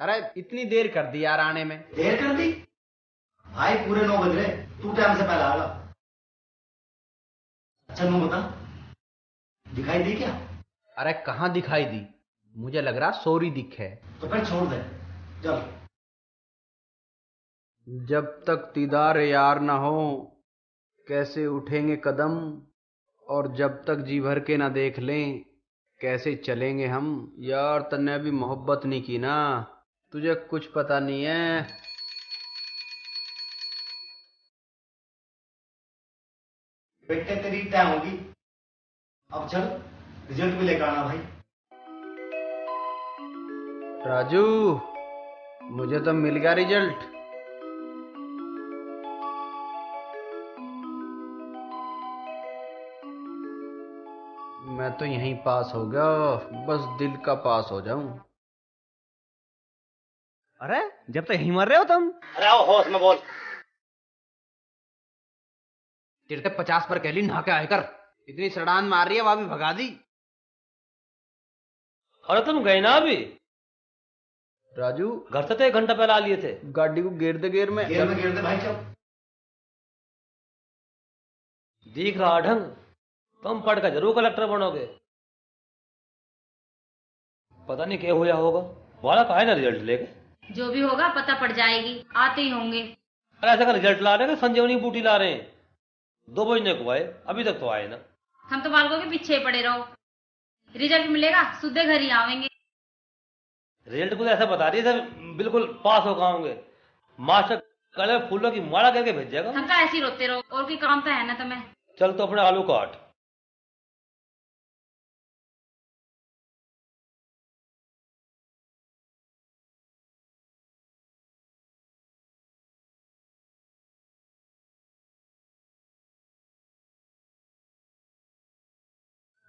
अरे इतनी देर कर दी यार आने में। देर कर दी भाई, पूरे 9 बज रहे, तू टाइम से पहले आएगा। अच्छा नो बता, दिखाई दी क्या? अरे कहाँ दिखाई दी, मुझे लग रहा सोरी दिख है। तो फिर छोड़ दे, चल। जब तक दीदार यार ना हो कैसे उठेंगे कदम, और जब तक जी भर के ना देख लें कैसे चलेंगे हम। यार तन्ने अभी मोहब्बत नहीं की ना, तुझे कुछ पता नहीं है। बेटे तेरी टाइम होगी, अब चल रिजल्ट भी लेकर आना भाई। राजू मुझे तो मिल गया रिजल्ट। मैं तो यहीं पास हो गया, बस दिल का पास हो जाऊं। अरे जब तक यहीं मर रहे हो तुम। अरे आओ होश में बोल। तेरे तक 50 पर कहली नहा के आए कर, इतनी सड़ान मार रही है वहां भी भगा दी। अरे तुम गए ना अभी? राजू घर से तो 1 घंटा पहले आ लिए थे। गाड़ी को गेर दे, गेर में गिर दे भाई, चल। दिख रहा ढंग, तुम पढ़ कर जरूर कलेक्टर बनोगे। पता नहीं क्या हुआ होगा, वाला का है ना रिजल्ट लेके। जो भी होगा पता पड़ जाएगी, आते ही होंगे। अरे ऐसा का रिजल्ट ला रहे हैं, संजीवनी बूटी ला रहे हैं। 2 बजने को आए, अभी तक तो आए ना। हम तो बालकों के पीछे पड़े रहो, रिजल्ट मिलेगा सीधे घर ही आवेंगे। रिजल्ट को ऐसा बता रही है बिल्कुल पास हो पाओगे। मास्टर कल फूलों की माला करके भेजेगा। हम तो ऐसे ही रोते रहो, और कोई काम तो है ना तुम्हें। चल तो अपने आलू काट।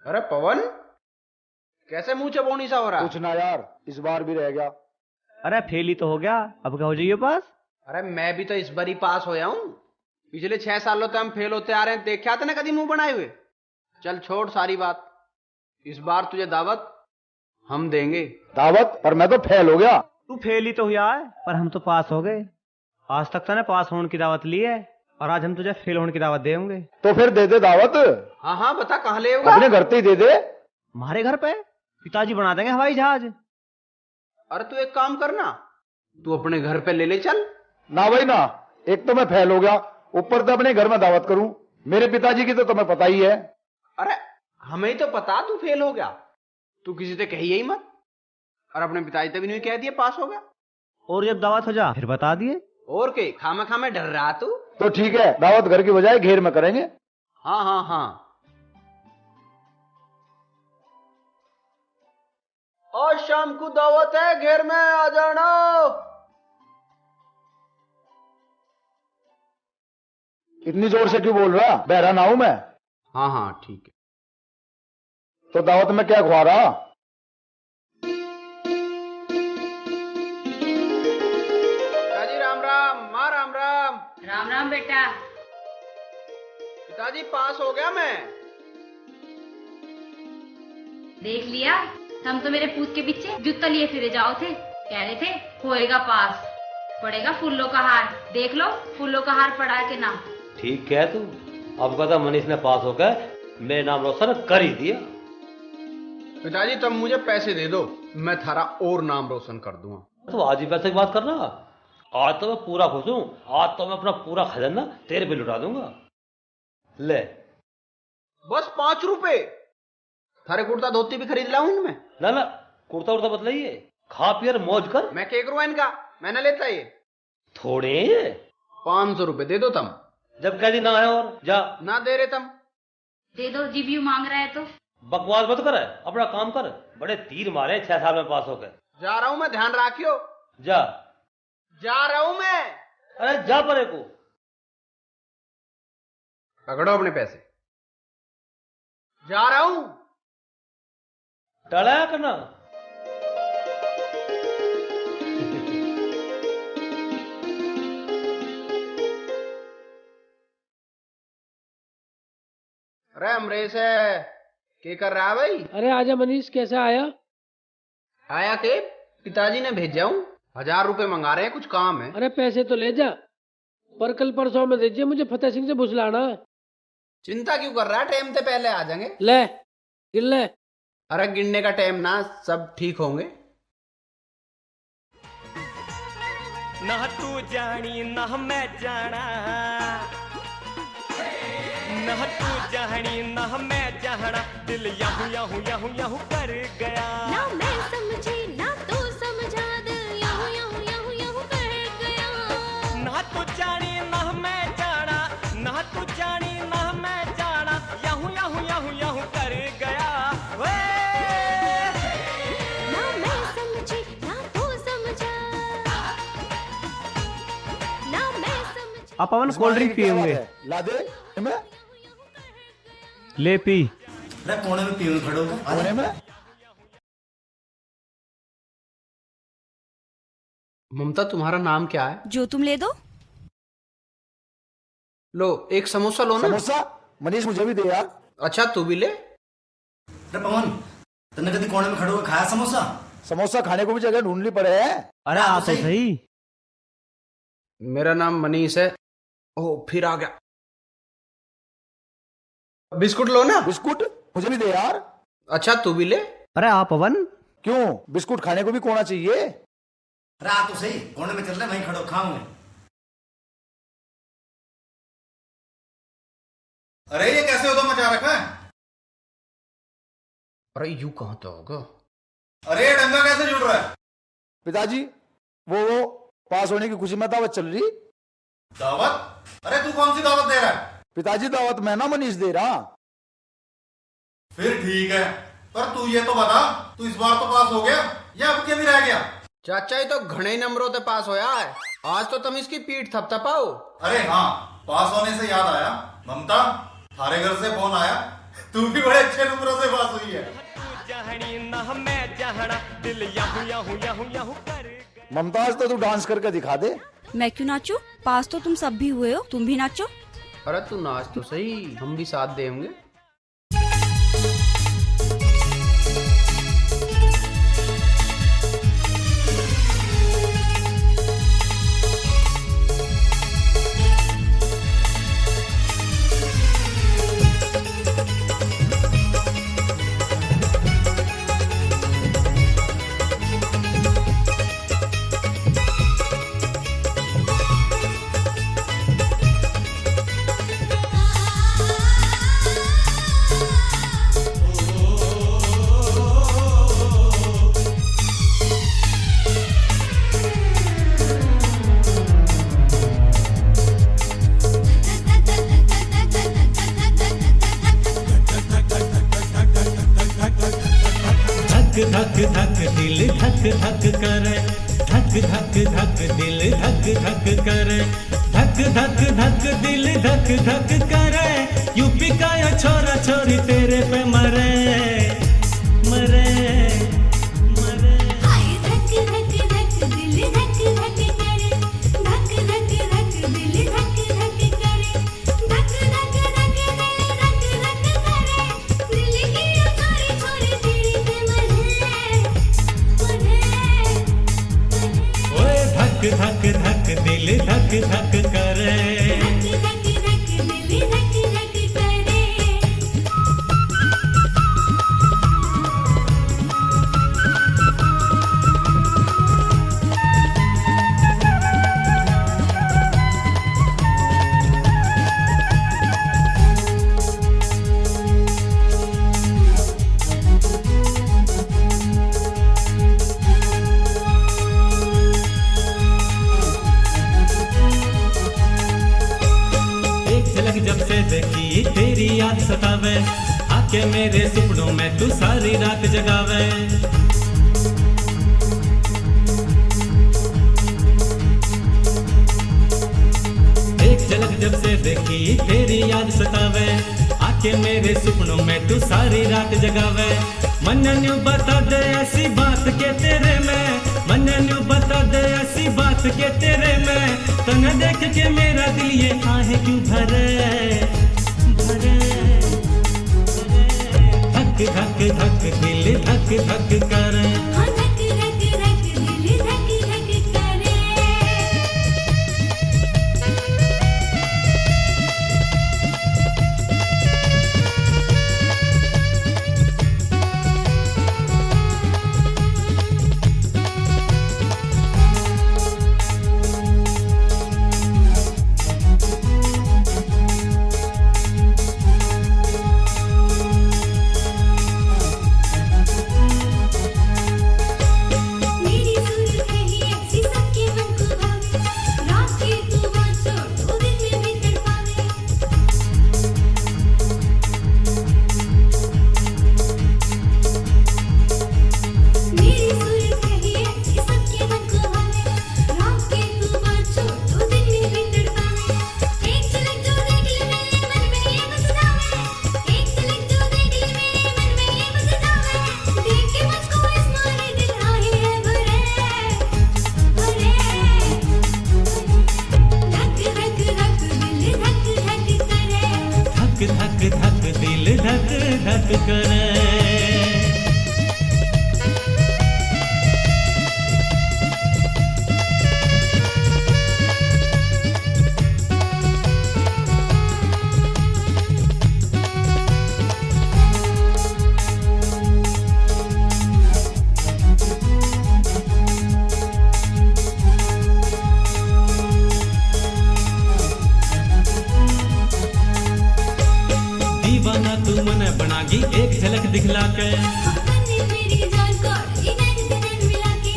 अरे पवन कैसे मुंह चबोनी सा हो रहा? कुछ ना यार, इस बार भी रह गया। अरे फेल ही तो हो गया, अब क्या हो जाइए पास। अरे मैं भी तो इस बार ही पास होया हूं, पिछले 6 सालों से हम फेल होते आ रहे हैं, देखा था ना कभी मुंह बनाए हुए। चल छोड़ सारी बात, इस बार तुझे दावत हम देंगे। दावत? पर मैं तो फेल हो गया। तू फेल ही तो हुआ है, पर हम तो पास हो गए। आज तक तूने पास होने की दावत ली है, और आज हम तुझे फेल होने की दावत देंगे। तो फिर दे दे दावत। हाँ हाँ बता कहाँ ले होगा? अपने घर पे ही दे दे। हमारे घर पे पिताजी बना देंगे हवाई जहाज। अरे तू एक काम करना, तू अपने घर पे ले ले चल। ना भाई ना, एक तो मैं फेल हो गया, ऊपर से अपने घर में दावत करूं। मेरे पिताजी की तो तुम्हें पता ही है। अरे हमें ही तो पता तू फेल हो गया, तू किसी से कही ही मत। और अपने पिताजी तभी नहीं कह दिया पास हो गया। और जब दावत हो जा फिर बता दिए। और के खामा खामा डर रहा तू? तो ठीक है, दावत घर की बजाय घेर में करेंगे। हाँ हाँ हाँ। आज शाम को दावत है, घेर में आ जाना। इतनी जोर से क्यों बोल रहा? बहरा ना हूं मैं। हाँ हाँ ठीक है। तो दावत में क्या खुआ रहा? पिताजी राम राम। माँ राम राम। राम राम बेटा। पिताजी पास हो गया मैं। देख लिया, हम तो मेरे पूत के पीछे जूता लिए फिरे जाओ थे, कह रहे थे होएगा पास, पड़ेगा फूलों का हार। देख लो फूलों का हार पड़ा के नाम। ठीक कह तू, अब कहता मनीष ने पास होकर मेरे नाम रोशन कर ही दिया। पिताजी तब मुझे पैसे दे दो, मैं थारा और नाम रोशन कर दूंगा। तो आज ही पैसे की बात करना, आज तो मैं पूरा खुश हूं। आज तो मैं अपना पूरा खजाना तेरे पे लुटा दूंगा। ले बस 5 रुपए? थारे कुर्ता धोती भी खरीद लाऊं इनमें? ना ना, कुर्ता उर्ता बदलाइए, खा पियर मौज कर। मैं क्या करूं इनका, मैंने लेता ये। थोड़े 500 रुपए दे दो तुम। जब कह दी ना है और जा। ना दे रहे तुम? दे दो, जीबीयू मांग रहा है तो। बकवास मत कर, अपना काम कर। बड़े तीर मारे 6 साल में पास हो गए। जा रहा हूं मैं, ध्यान रखियो। जा। जा रहा हूं मैं। अरे जा परे को। पकड़ो अपने पैसे। जा रहा हूं। टला करना। अरे अमरेश है, क्या कर रहा है भाई? अरे आजा मनीष, कैसे आया? आया के पिताजी ने भेजा हूं, 1000 रुपए मंगा रहे हैं, कुछ काम है। अरे पैसे तो ले जा, पर कल परसों में दीजिए, मुझे फतेह सिंह से बुझलाना है। चिंता क्यों कर रहा है, टाइम से पहले आ जाएंगे। ले गिन ले। अरे गिनने का टाइम ना, सब ठीक होंगे। ना तू जानी ना मैं जाना, ना तू जानी ना मैं जाना, दिल याहू याहू याहू याहू कर गया। ना मैं समझी ना तू समझा, दिल याहू याहू याहू याहू कर गया। ना तू जानी ना मैं जाना, ना तू जानी ना मैं जाना, याहू याहू याहू याहू कर गया। वे ना मैं समझी ना तू समझा, ना मैं समझी। आप पवन कोल्ड ड्रिंक पिएंगे? ला दे मैं। ले पी। अरे कोने में पीऊं खड़ो कोने में। ममता तुम्हारा नाम क्या है? जो तुम ले दो। लो एक समोसा लो ना। समोसा? मनीष मुझे भी दे यार। अच्छा तू भी ले। अरे पवन, तन्ने कभी कोने में खड़ो होकर खाया समोसा? समोसा खाने को भी जगह ढूंढनी पड़े है। अरे आ तो सही। मेरा नाम मनीष है। ओह फिर आ गया। बिस्कुट लो ना। बिस्कुट मुझे भी दे यार। अच्छा तू भी ले। अरे आ पवन। क्यों, बिस्कुट खाने को भी कोना चाहिए। अरे आ तो सही, कोने में चल रहे, वहीं खड़ो खाऊंगे। अरे ये कैसे उधर मचा रखा है? अरे यूं कहाँ तो होगा। अरे ये डंगा कैसे जुड़ रहा है? पिताजी वो पास होने की खुशी में दावत चल रही। दावत? अरे तू कौन सी दावत दे रहा है? पिताजी दावत मैं ना मनीष दे रहा। फिर ठीक है, पर तू ये तो बता, तू इस बार तो पास हो गया या अब के भी रह गया? चाचा ही तो घने नंबरों से पास होया है। आज तो तुम इसकी पीठ थपथपाओ। अरे हाँ, पास होने से याद आया, ममता थारे घर से फोन आया, तू भी बड़े अच्छे नंबरों से पास हुई है। ममता आज तो तू डांस करके दिखा दे। मैं क्यों नाचूं? पास तो तुम सब भी हुए हो, तुम भी नाचो। अरे तू नाच तो सही, हम भी साथ देंगे। धक धक दिल धक धक करे, धक धक धक दिल धक धक करे, धक धक धक दिल धक धक करे। यूपी का ये छोरा छोरी तेरे पे मरे मरे मरे। धक धक धक दिल धक धक करे, धक धक धक दिल धक धक करे, धक धक धक दिल धक धक करे। दिल की ये छोरी छोरी तेरी पे मरे मरे मरे। ओए धक धक धक दिल धक धक करे, धक धक धक दिल धक धक करे। जब से देखी तेरी याद सतावे, आके मेरे सपनों में तू सारी रात जगावे। एक झलक जब से देखी तेरी याद सतावे, आके मेरे सपनों में तू सारी रात जगावे। मन न्यू बता दे ऐसी बात के तेरे में, मन न्यू बता दे ऐसी बात के तेरे में। तने देख के मेरा दिल ये आहे क्यों भरे भरे भरे। धक धक धक दिल धक धक करे, धक धक धक दिल धक धक धक धक करे। दीवाना तू मन बनागी एक झलक दिखला के। अपने मेरी जान को इधर उधर मिला के।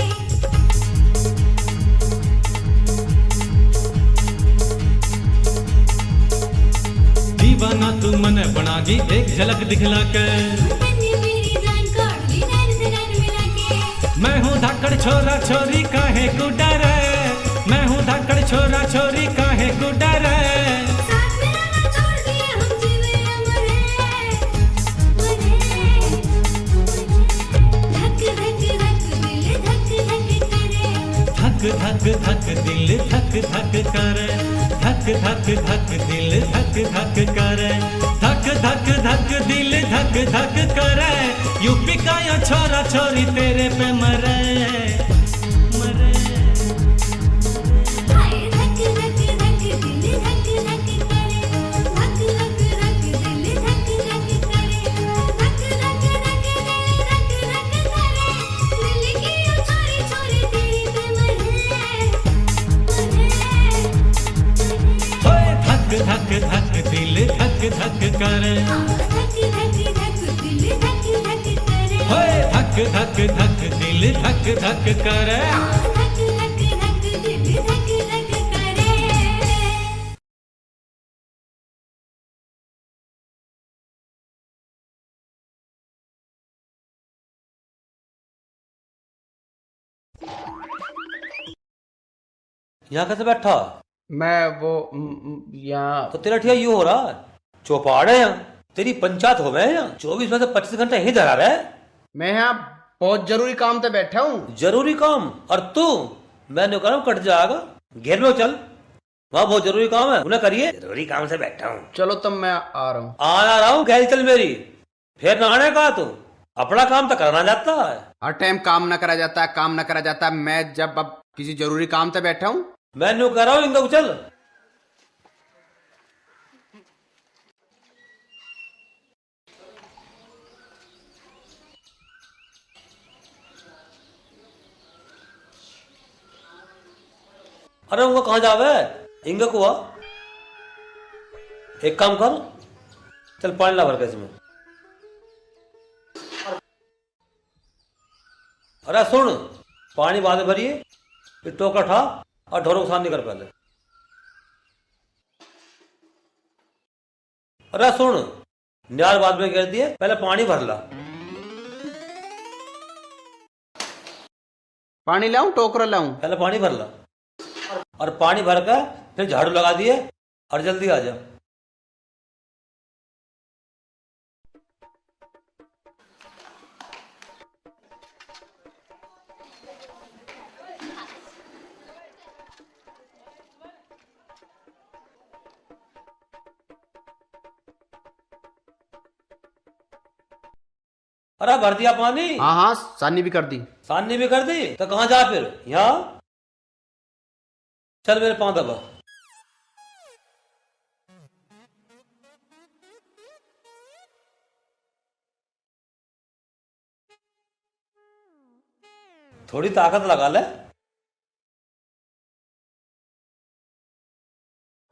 दीवाना तू मन बनागी एक झलक दिखला के। अपने मेरी जान को इधर उधर मिला के। मैं हूँ धाकड़ छोरा छोरी काहे को डरे। मैं हूँ धाकड़ छोरा छोरी काहे को डरे। साथ मेरा ना छोड़ दिए हम जीवे मरे मरे। धक धक धक दिल धक धक करे। धक धक धक दिल धक धक करे। धक धक धक दिल धक धक करे। धक धक धक दिल धक धक करे। यूपी का या छोरा छोरी तेरे पे मरे मरे। हाय धक धक धक दिल धक धक करे। धक धक धक दिल धक धक करे। धक धक धक दिल धक धक करे। दिल की ओ छोरी छोरी तेरी पे मरे मरे। ओए धक धक धक दिल धक धक करे। धक धक धक दिल धक धक करे। ओए धक धक धक दिल धक धक करे। धक धक धक दिल धक धक करे। यहाँ कैसे बैठा? मैं वो यहाँ तो तेरा ठिया यूं हो रहा है, चौपाड़ है यहाँ, तेरी पंचायत हो गए यहाँ, 24 में से 25 घंटे यहीं धरा रहे। मैं यहाँ बहुत जरूरी काम पे बैठा हूँ। जरूरी काम? और तू? मैंने कहा कट जाएगा, घेर लो चल, वहाँ बहुत जरूरी काम है, उन्हें करिए। जरूरी काम से बैठा हूँ। चलो तब मैं आ रहा हूँ। आ रहा हूँ, घेर चल मेरी। फिर नहाने का तू अपना काम तो करना जाता है। हर टाइम काम न करा जाता है, काम न करा जाता है। मैं जब अब किसी जरूरी काम पे बैठा हूँ। मैंने कह रहा हूँ इंदु चल। अरे उनका कहाँ जावे? इंगा कुआ एक काम कर, चल पानी ला भर के इसमें। अरे सुन, पानी बाद में भरिए, फिर टोकरा उठा और ढोरों को सामने कर पहले। अरे सुन, न्यार बाद में गिर दिए, पहले पानी भर ला। पानी लाऊं टोकरा लाऊं? पहले पानी भर ला और पानी भर कर फिर झाड़ू लगा दिए और जल्दी आ जा। अरे भर दिया पानी? हाँ हाँ, सानी भी कर दी। सानी भी कर दी तो कहाँ जा फिर? यहाँ चल मेरे पांव दबा। थोड़ी ताकत लगा ले।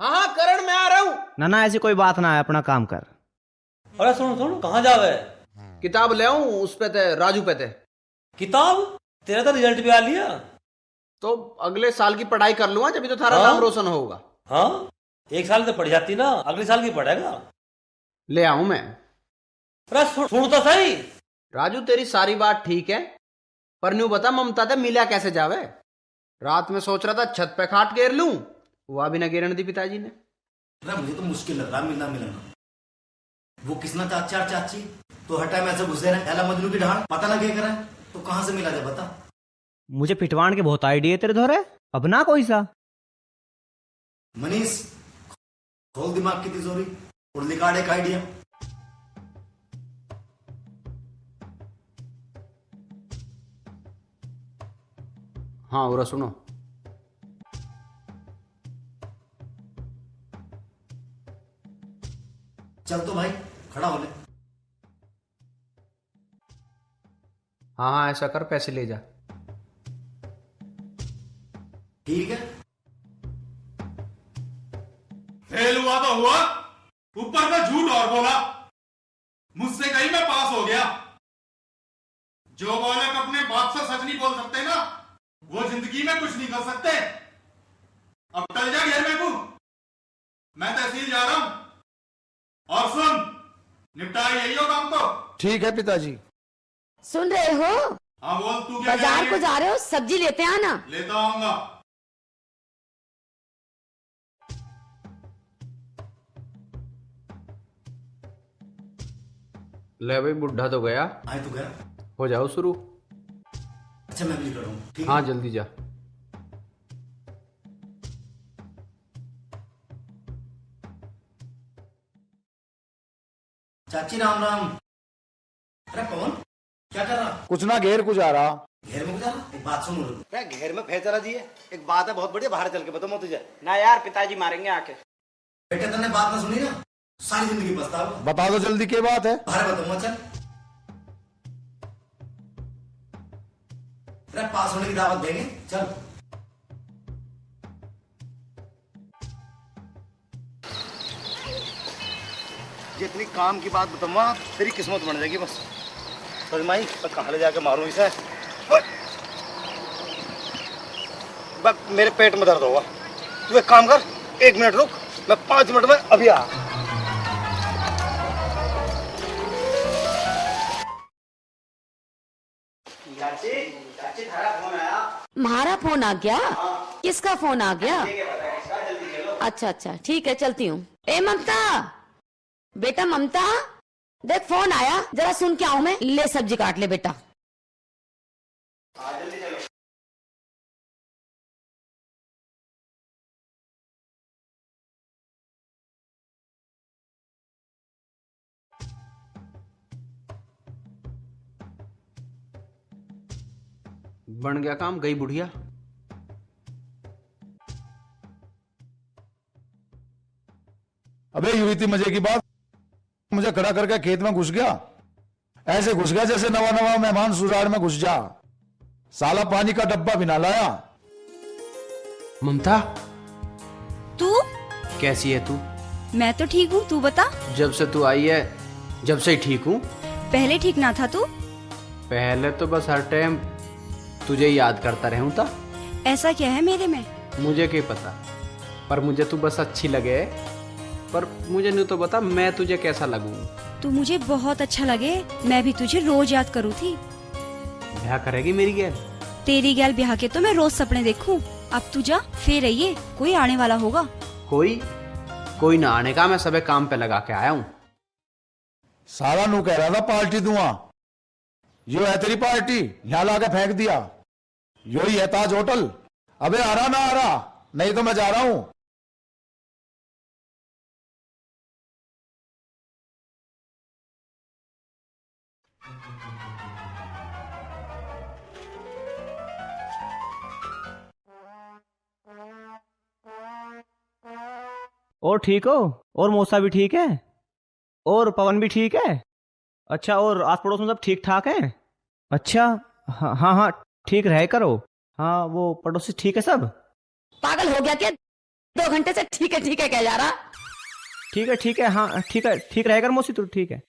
हाँ हाँ करण, मैं आ रहा हूँ। ना ना ऐसी कोई बात ना है, अपना काम कर। अरे सुन सुन, कहाँ जावे? किताब ले आऊं, उस पे थे राजू पे थे। किताब? तेरा तो रिजल्ट भी आ लिया, तो अगले साल की पढ़ाई कर लूंगा, जब तो थारा हाँ? नाम रोशन होगा। हाँ, एक साल तो पढ़ जाती ना, अगले साल की पढ़ेगा। ले आऊं मैं। अरे सुन तो सही। राजू तेरी सारी बात ठीक है, पर न्यू बता ममता ते मिला कैसे जावे? रात में सोच रहा था छत पे खाट घेर लूं, वह भी न गिरन दी पिताजी ने। अरे मुझे तो मुश्किल लग रहा मिलना मिलना। वो किसना चाचा और चाची तो हर टाइम ऐसे घुसे रहे, एला मजनू की ढांड पता ना क्या करें, तो कहाँ से मिला जाए बता। मुझे पिटवान के बहुत आइडिया तेरे धोरे, अब ना कोई सा। मनीष खोल दिमाग की तिजोरी और निकाल एक आइडिया। हाँ उरा सुनो। चल तो भाई खड़ा हो ले। हाँ हाँ ऐसा कर, पैसे ले जा। ठीक है। फेल हुआ तो हुआ, ऊपर से झूठ और बोला। मुझसे कहीं मैं पास हो गया। जो बालक अपने बाप से सच नहीं बोल सकते ना, वो जिंदगी में कुछ नहीं कर सकते। अब टल जा घर में तू, मैं तहसील जा रहा हूं। और सुन, निपटा यही हो काम तो। ठीक है पिताजी। सुन रहे हो? हाँ बोल, तू क्या बाजार को जा रहे हो, सब्जी लेते आना। लेता आऊंगा। ले भाई, बुढ़ा तो गया। आए तो गया। हो जाओ शुरू। अच्छा मैं भी निकल रहा हूँ। ठीक है? हाँ जल्दी जा। चाची राम राम। अरे पवन क्या कर रहा? कुछ ना, घेर को जा रहा। घेर में जा रहा? एक बात सुन। क्या घेर में फेंच रहा जी है? एक बात है बहुत बढ़िया, बाहर चल के बताऊं मैं तुझे। ना यार, पिताजी मारेंगे आके। बेटे तुमने बात ना सुनी ना, सारी जिंदगी पछताओ। बता दो जल्दी, क्या बात है? बाहर बताऊंगा। चल अरे पास होने की दावत देंगे। चल जितनी काम की बात बताऊंगा तेरी किस्मत बन जाएगी बस। तो माई मैं कहाँ ले जाके मारूं इसे? मेरे पेट में दर्द होगा। तू एक काम कर, 1 मिनट रुक, मैं 5 मिनट में अभी आ। चाची थारा फोन आया। हमारा फोन आ गया? किसका फोन आ गया? अच्छा अच्छा ठीक है, चलती हूँ। ए ममता, बेटा ममता, देख फोन आया, जरा सुन के आऊं मैं। ले सब्जी काट ले बेटा। बन गया काम, गई बुढ़िया। अबे युवती मजे की बात, मुझे खड़ा करके खेत में घुस गया। ऐसे घुस गया जैसे नवा नवा मेहमान सुराड़ में घुस जा। साला पानी का डब्बा भी ना लाया। ममता तू कैसी है तू? मैं तो ठीक हूँ, तू बता। जब से तू आई है, जब से ही ठीक हूँ। पहले ठीक ना था तू? पहले तो बस हर टाइम तुझे याद करता रहूं था। ऐसा क्या है मेरे में? मुझे क्या पता, पर मुझे तू बस अच्छी लगे। पर मुझे नहीं तो बता, मैं तुझे कैसा लगूं? तू मुझे बहुत अच्छा लगे, मैं भी तुझे रोज याद करूँ थी। ब्याह करेगी मेरी गैल? तेरी गैल ब्याह के तो मैं रोज सपने देखूं। अब तू जा, फिर रहिए, कोई आने वाला होगा। कोई ना आने का, मैं सबे काम पे लगा के आया हूँ। साला नू कह रहा था पार्टी दूंगा, यो है तेरी पार्टी, यहाँ लाके फेंक दिया। यो ही है ताज होटल। अबे आ रहा ना आ रहा, नहीं तो मैं जा रहा हूं। और ठीक हो? और मौसा भी ठीक है? और पवन भी ठीक है? अच्छा, और आस पड़ोस में सब ठीक ठाक है? अच्छा, हाँ हाँ हाँ ठीक रहे करो। हाँ वो पड़ोसी ठीक है सब? पागल हो गया क्या? 2 घंटे से ठीक है कह जा रहा। ठीक है हाँ ठीक है, ठीक रहेगा मौसी, तू ठीक है।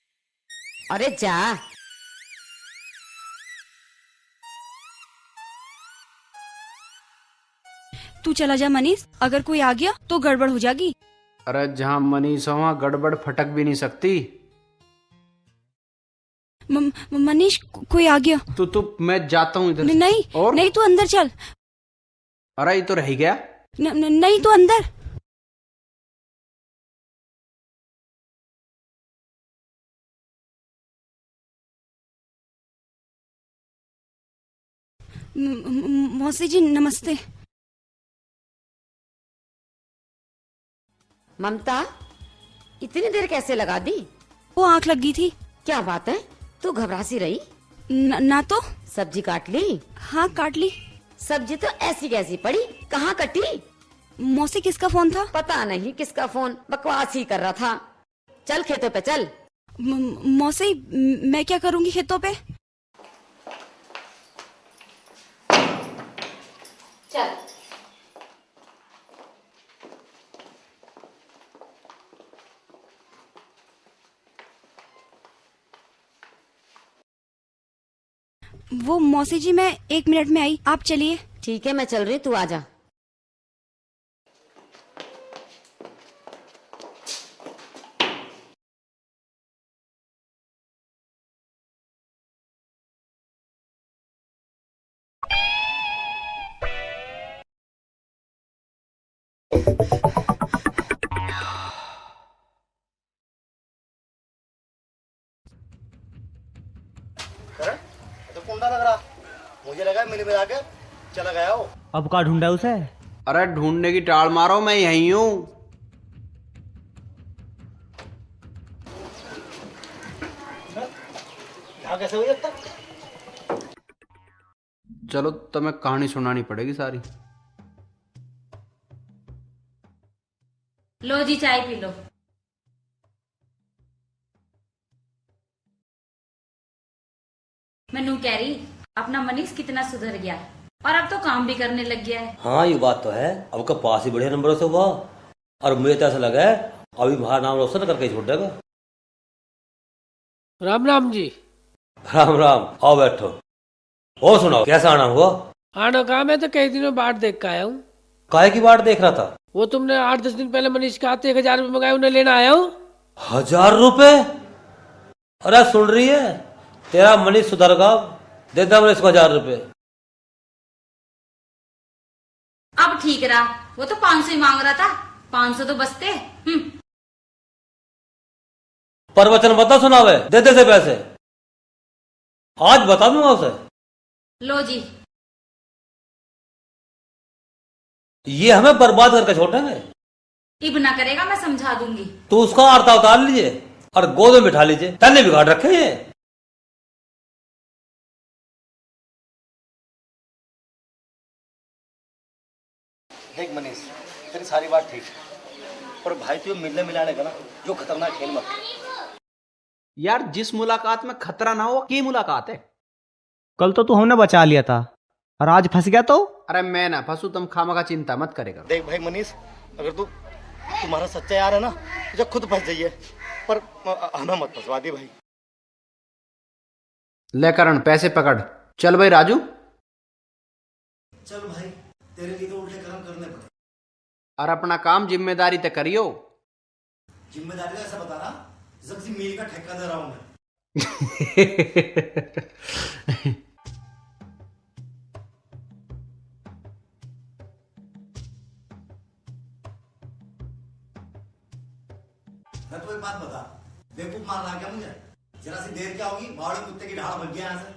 अरे जा। तू चला जा मनीष, अगर कोई आ गया तो गड़बड़ हो जाएगी। अरे जहाँ मनीष हो वहाँ गड़बड़ फटक भी नहीं सकती। मनीष कोई आ गया। तो मैं जाता हूँ इधर। नहीं और नहीं, तू अंदर चल। अरे ये तो रह गया। नहीं तो अंदर। मौसी जी नमस्ते। ममता, इतनी देर कैसे लगा दी? वो आंख लग गई थी। क्या बात है, तू घबरा सी रही? ना तो। सब्जी काट ली? हाँ काट ली। सब्जी तो ऐसी कैसी पड़ी, कहाँ कटी? मौसी किसका फोन था? पता नहीं किसका फोन, बकवास ही कर रहा था। चल खेतों पे चल। मौसी मैं क्या करूंगी खेतों पे? चल। वो मौसी जी मैं 1 मिनट में आई, आप चलिए। ठीक है मैं चल रही, तू आजा। तो कुंडा लग रहा, मुझे लगा मिल में आके चला गया हो। अब कहाँ ढूंढा है उसे? अरे ढूंढने की टाल मारो, मैं यहीं हूँ। यहाँ कैसे हुई अब तक? चलो तुम्हें कहानी सुनानी पड़ेगी सारी। लो जी चाय पी लो। मैं नू कह रही अपना मनीष कितना सुधर गया और अब तो काम भी करने लग गया है। हाँ ये बात तो है, अब का पास ही बढ़िया नंबरों से हुआ और मुझे तो ऐसा लगा है अभी हमारा नाम रोशन करके ही छोड़ देगा। राम राम जी। राम राम, आओ बैठो। और सुनाओ कैसा आना हुआ? आना कहा, मैं तो कई दिनों बाट देख के आया हूँ। काहे की बाट देख रहा था? वो तुमने 8-10 दिन पहले मनीष के हाथ 1000 रुपये मंगाए, उन्हें लेना आया हूँ। 1000 रुपए? अरे सुन रही है, तेरा मनीष सुधरगा, दे दे मनीष को 1000 रुपए। अब ठीक रहा, वो तो 500 ही मांग रहा था, 500 तो बचते। पर वचन बता सुनावे, दे दे से पैसे आज बता दूंगा उसे। लो जी। ये हमें बर्बाद करके छोड़ेंगे। इब ना करेगा, मैं समझा दूंगी। तो उसका आरता उतार लीजिए और गोद में बिठा लीजिए, तन्ने बिगाड़ रखे ये। देख मनीष, तेरी सारी बात ठीक है, पर भाई तू मिलने मिलाने का ना जो खतरनाक खेल मत। यार जिस मुलाकात में खतरा ना हो की मुलाकात है। कल तो तू हमने बचा लिया था और आज फंस गया तो? अरे मैं ना फंसू, तुम खामा का चिंता मत करेगा। देख भाई मनीष, अगर तू तुम्हारा सच्चा यार है ना तो खुद फंस जाइए, पर हमें मत फंसवा दी भाई। ले करण पैसे पकड़, चल भाई राजू। चल भाई, तेरे लिए तो उल्टे कर्म करने पड़े। और अपना काम जिम्मेदारी तय करियो। जिम्मेदारी का ऐसा बता रहा, जब मील का ठेका दे रहा हूं मैं। मैं तो एक बात बता, बेवकूफ मान रहा क्या मुझे? जरा सी देर क्या होगी, बावड़े कुत्ते की ढाल भग गया यहाँ से।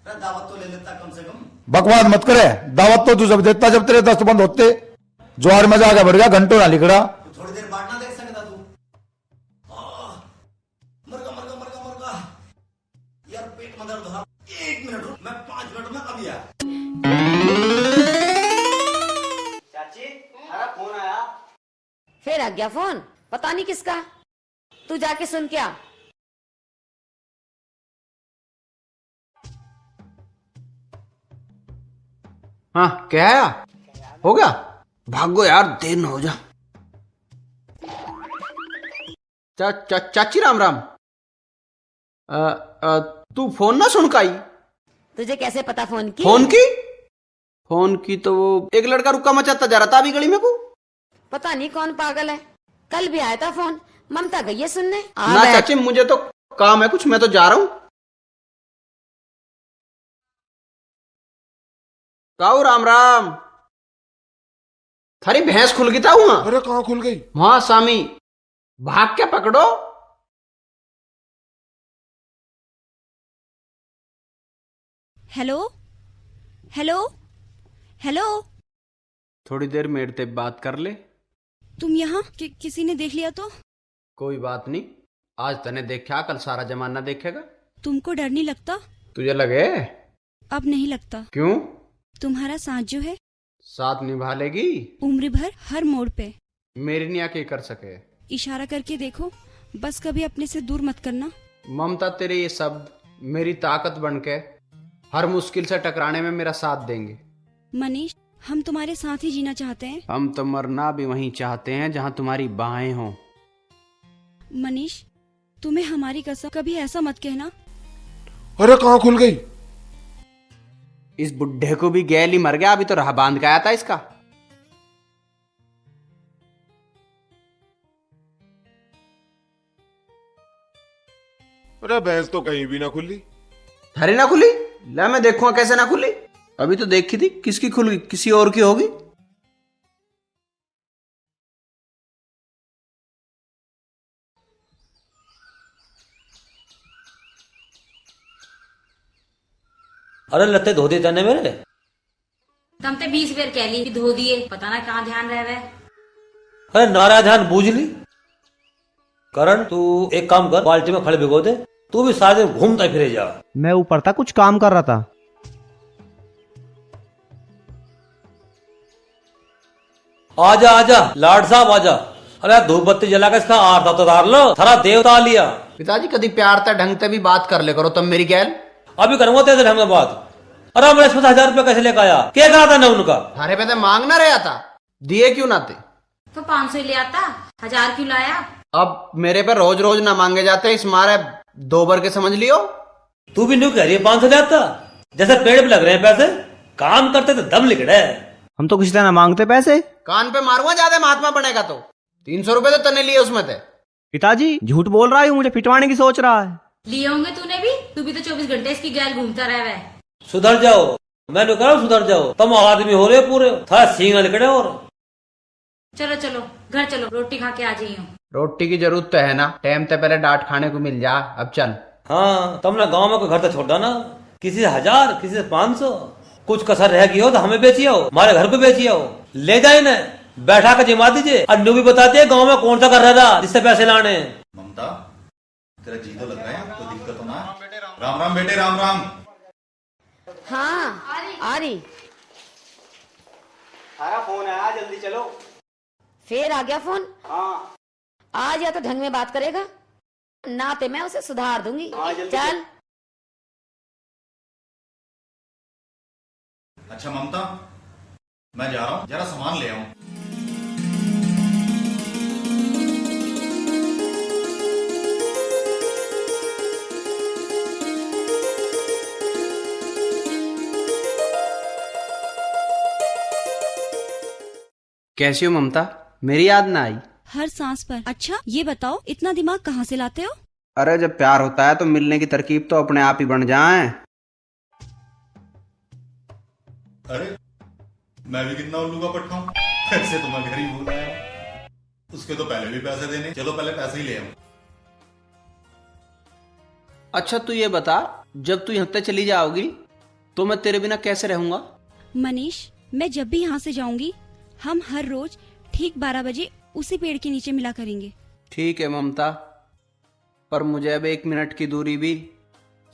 अरे दावत तो ले लेता कम से कम। बकवास मत करे, दावत तो तू जब देता जब तेरे दस्त बंद होते। ज्वार में जाके बढ़ गया, घंटों ना लिखड़ा। तो थोड़ी देर बाद ना देख सकता तू? मरगा मरगा मरगा मरगा यार, पेट में दर्द हो रहा। 1 मिनट रुक, मैं 5 मिनट में अभी आया। चाची हमारा फोन आया। फिर आ गया फोन, पता नहीं किसका। तू जाके सुन के आ। हाँ क्या आया? हो गया? भागो यार, देर न हो जा। चाची राम राम। तू फोन ना सुन काई? तुझे कैसे पता फोन की? फोन की तो वो एक लड़का रुका मचाता जा रहा था अभी गली में को। पता नहीं कौन पागल है, कल भी आया था फोन। ममता गई है सुनने। ना चाची, मुझे तो काम है कुछ, मैं तो जा रहा हूँ। काऊ राम राम। थारी भैंस खुल गई था वहां। अरे कहाँ खुल गई? वहां सामी, भाग के पकड़ो। Hello hello hello. थोड़ी देर मेरे से बात कर ले। तुम यहाँ किसी ने देख लिया तो? कोई बात नहीं, आज तने देखा, कल सारा जमाना देखेगा। तुमको डर नहीं लगता? तुझे लगे? अब नहीं लगता। क्यों? तुम्हारा साथ जो है साथ निभा लेगी उम्र भर हर मोड़ पे। मेरी निया के कर सके। इशारा करके देखो, बस कभी अपने से दूर मत करना। ममता, तेरे ये शब्द मेरी ताकत बनके हर मुश्किल से टकराने में मेरा साथ देंगे। मनीष, हम तुम्हारे साथ ही जीना चाहते हैं। हम तो मरना भी वहीं चाहते हैं जहां तुम्हारी बाहें हों। मनीष, तुम्हें हमारी कसम, कभी ऐसा मत कहना। अरे कहाँ खुल गई? इस बुढ़े को भी गैल ही मर गया, अभी तो राह बांध के आया था इसका। अरे भैंस तो कहीं भी ना खुली। अरे ना खुली? ला मैं देखूंगा कैसे ना खुली। अभी तो देखी थी, किसकी खुल गई? किसी और की होगी। अरे लत्ते धो दिए तने मेरे। तुम ते 20 बेर कह ली कि धो दिए, पता ना कहाँ ध्यान रह गए। अरे नारा ध्यान बूझ ली। करण, तू एक काम कर, बाल्टी में खड़े भिगो दे। तू भी सारे दिन घूमता फिरे जा। मैं ऊपर था, कुछ काम कर रहा था। आजा आजा लाड साहब आजा। अरे धूप बत्ती जला कर इसका आरता तो उतार लो, थारा देवता लिया। पिताजी कभी प्यार था ढंग से भी बात कर ले करो तुम मेरी गैल। अभी करूंगा तेरे ढंग में बात। अरे मैं 50,000 रुपया कैसे लेकर आया? क्या कहा था ना उनका? थारे पे मांगना रहा था, दिए क्यों ना थे? तो 500 ले आता, 1000 क्यों लाया? अब मेरे पे रोज रोज ना मांगे जाते, इस मारे 2 बार के समझ लियो। तू भी न्यू कह रही है 500 जाता, जैसे पेड़ पे लग रहे हैं पैसे। काम करते तो दम लिखड़े। हम तो किसी तरह ना मांगते पैसे। कान पे मारूंगा ज्यादा महात्मा बनेगा तो। 300 रुपए तो तने लिए उसमें थे। पिताजी झूठ बोल रहा है, मुझे पिटवाने की सोच रहा है। लिए होंगे तूने भी, तू भी तो 24 घंटे इसकी गैल घूमता रह है। सुधर जाओ, मैं कह रहा हूँ सुधर जाओ। तुम आदमी हो रहे पूरे, था सींग लिखड़े। और चलो चलो घर चलो, रोटी खा के आ जाइयो। रोटी की जरूरत तो है ना, टाइम से पहले डांट खाने को मिल जा। अब चल। हाँ, तुमने गांव में कोई घर तो छोड़ा ना, किसी से 1000 किसी से 500। कुछ कसर रह गई हो तो हमें बेची आओ, हमारे घर पे बेची आओ। ले जाए ना, बैठा कर जिमा दीजिए। और न्यू भी बताते हैं गांव में कौन सा कर रहा था जिससे पैसे लाने। ममता, तेरा जी तो लग रहा है, कोई दिक्कत तो ना? राम राम बेटे, राम राम। हाँ आ रही। सारा फोन आया, जल्दी चलो। फिर आ गया फोन? हाँ। आज या तो ढंग में बात करेगा, ना तो मैं उसे सुधार दूंगी। चल। अच्छा ममता, मैं जा रहा हूँ, जरा सामान ले आऊं। कैसी हो ममता? मेरी याद ना आई? हर सांस पर। अच्छा ये बताओ, इतना दिमाग कहाँ से लाते हो? अरे जब प्यार होता है तो मिलने की तरकीब तो अपने आप ही बन जाए। अरे मैं भी कितना उल्लू का पट्टा हूं, कैसे तुम्हें घर ही भूल आया। उसके तो पहले भी पैसे देने, चलो पहले पैसे ही ले आऊं। अच्छा तू ये बता, जब तू यहाँ से चली जाओगी तो मैं तेरे बिना कैसे रहूंगा? मनीष, मैं जब भी यहाँ से जाऊंगी, हम हर रोज ठीक 12 बजे उसी पेड़ के नीचे मिला करेंगे। ठीक है ममता, पर मुझे अब 1 मिनट की दूरी भी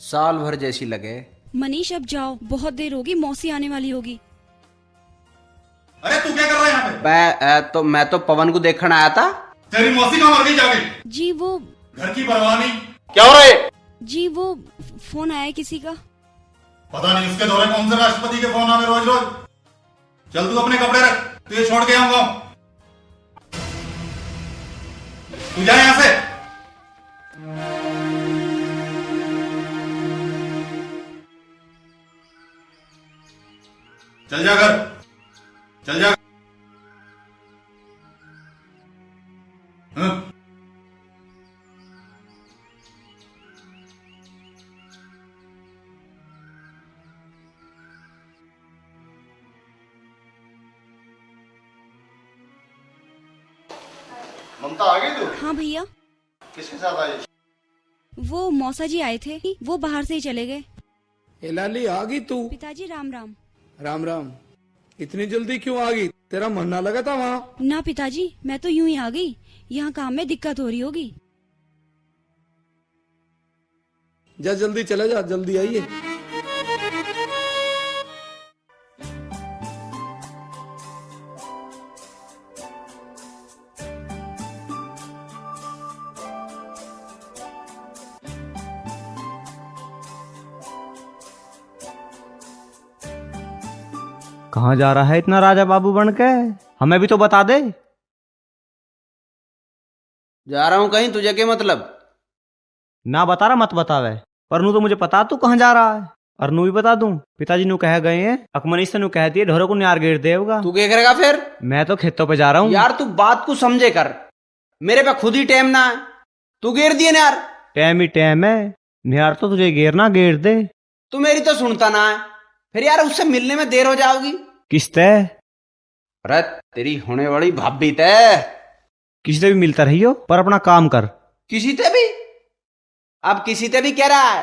साल भर जैसी लगे। मनीष अब जाओ, बहुत देर होगी, मौसी आने वाली होगी। अरे तू क्या कर रहा है यहाँ पे? मैं तो पवन को देखने आया था। तेरी मौसी कहाँ मर गई जाके? जी वो घर की परवाह नहीं। क्या हो रहा है? जी वो फोन आया किसी का। पता नहीं उसके दौरे कौन से राष्ट्रपति के फोन आवे रोज रोज। चल तू अपने कपड़े रख, तू ये छोड़ के आऊंगा। तू जा यहां से। चल जा घर, चल जा। ममता आ गई तू? हाँ भैया। किसके साथ आई? वो मौसा जी आए थे, वो बाहर से ही चले गए। लाली आ गई तू? पिताजी राम राम। राम राम। इतनी जल्दी क्यों आ गई? तेरा मन ना लगा था वहाँ? ना पिताजी, मैं तो यूं ही आ गई, यहाँ काम में दिक्कत हो रही होगी। जा जल्दी चले जा, जल्दी आइए। कहाँ जा रहा है इतना राजा बाबू बन के? हमें भी तो बता दे। जा रहा हूं कहीं, तुझे क्या मतलब? ना बता रहा मत बतावे, पर नू तो मुझे पता तू कहाँ जा रहा है। और नू भी बता दूं, पिताजी नू कह गए हैं अकमनी से नू कहती है ढोरों को न्यार गेर देगा। तू क्या करेगा फिर? मैं तो खेतों पे जा रहा हूँ। यार तू बात को समझे कर, मेरे पे खुद ही टाइम ना है, तू गेर दिए यार। टाइम ही टाइम है, न्यार तो तुझे गेरना गेर दे। तू मेरी तो सुनता ना है, फिर यार उससे मिलने में देर हो जाओगी। किस तय? अरे तेरी होने वाली भाभी तय। किसी से भी मिलता रहियो, पर अपना काम कर। किसी से भी? अब किसी से भी कह रहा है,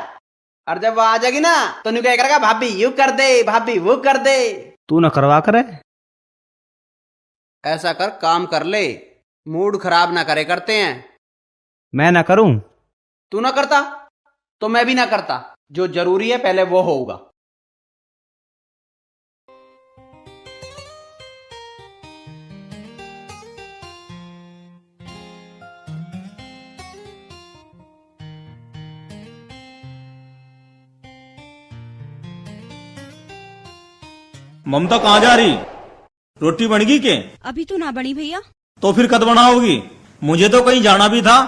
और जब वो आ जाएगी ना तो नहीं क्या करेगा, भाभी यू कर दे, भाभी वो कर दे। तू न करवा करे। ऐसा कर, काम कर ले, मूड खराब ना करे करते हैं। मैं ना करूं? तू ना करता तो मैं भी ना करता। जो जरूरी है पहले वो होगा। ममता कहाँ जा रही? रोटी बन गई के? अभी तो ना बनी भैया। तो फिर कद बनाओगी? मुझे तो कहीं जाना भी था।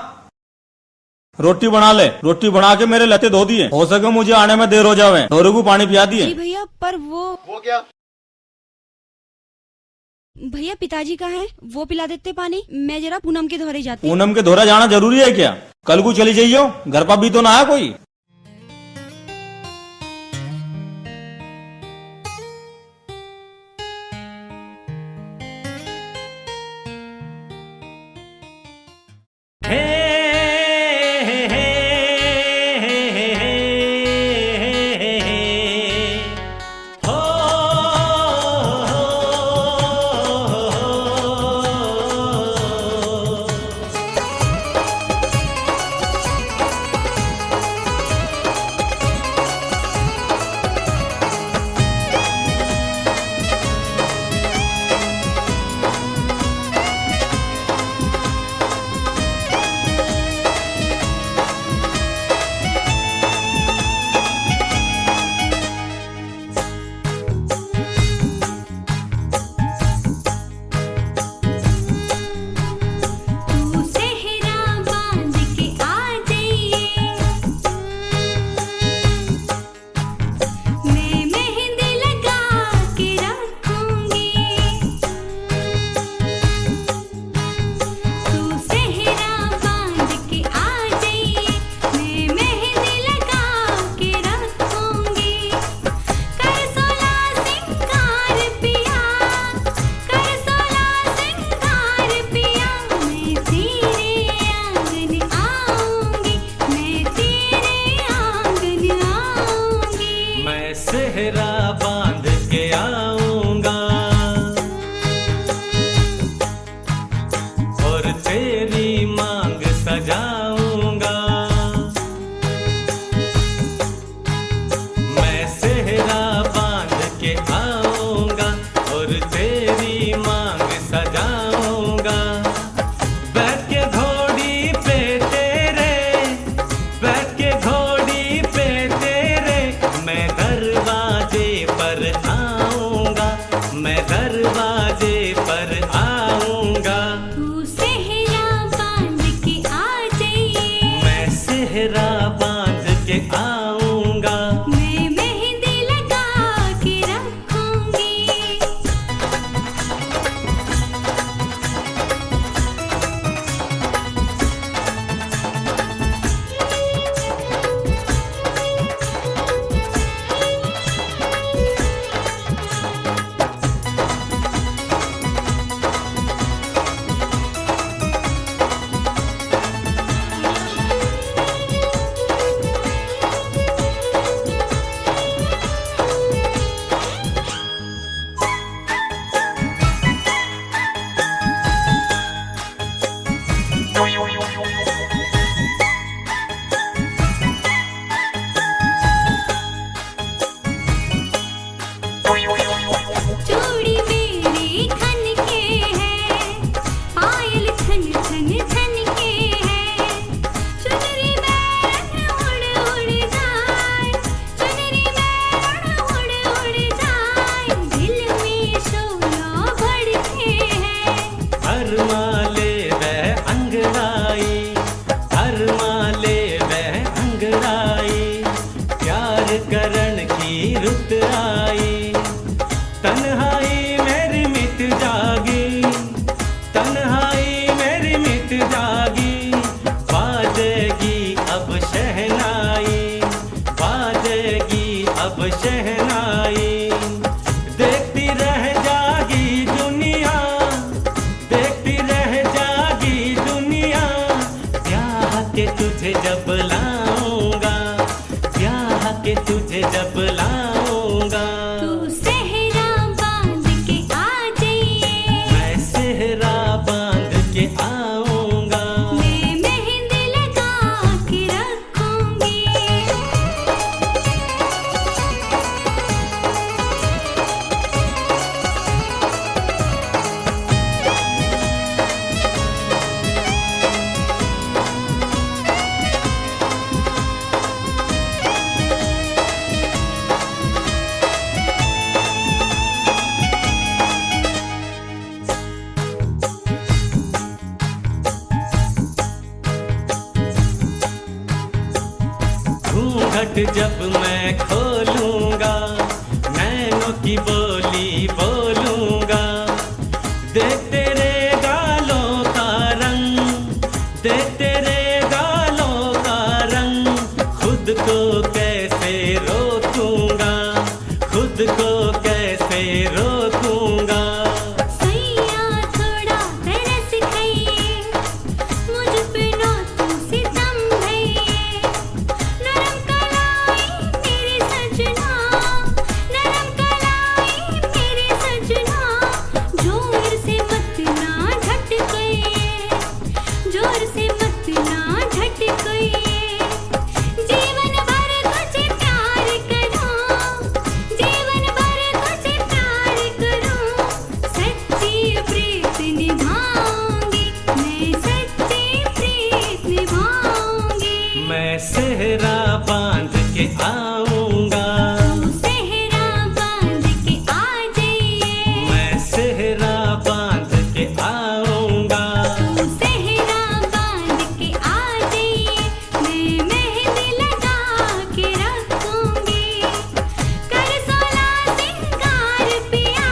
रोटी बना ले, रोटी बना के मेरे लते धो दिए, हो सके मुझे आने में देर हो जावे। ढोरे को पानी पिया दिए। जी भैया, पर वो क्या? भैया पिताजी कहाँ हैं? वो पिला देते पानी, मैं जरा पूनम के धोरे जाती। पूनम के धोरा जाना जरूरी है क्या? कल को चली जाइयो, घर पर भी तो ना है कोई। दरवाजे अब शहनाई, देखती रह जागी दुनिया, देखती रह जागी दुनिया, ब्याह के तुझे जब लाऊंगा, ब्याह के तुझे जब लाऊंगा। तू सेहरा बांध के आ जाइए, मैं सेहरा बांध के आऊंगा, मैं मेहंदी लगा के रखूंगी। घूंघट जब मैं खोलूंगा, नैनों की बोली बोलूंगा, देख तेरे गालों का रंग, देख तेरे गालों का रंग, खुद को कैसे रोकूंगा, खुद को कैसे रोकूंगा। सैया थोड़ा तरस खाइए, मुझ पे ना तू सितम ढाइए। नरम कलाई मेरे सजना, नरम कलाई मेरे सजना, जोर से मत ना झटकाइए, जोर से मत ना झटकाइए। जीवन भर तुझे प्यार करूं, जीवन भर तुझे प्यार करूं, सच्ची प्रीत निभाऊंगी, मैं सच्ची प्रीत निभाऊंगी। मैं सेहरा बांध के आऊंगा, तू सेहरा बांध के आ जाइए, मैं सेहरा बांध के आऊंगा, तू सेहरा बांध के आ जाइए, मैं मेहंदी लगा के रखूंगी। कर सोला सिंगार पिया,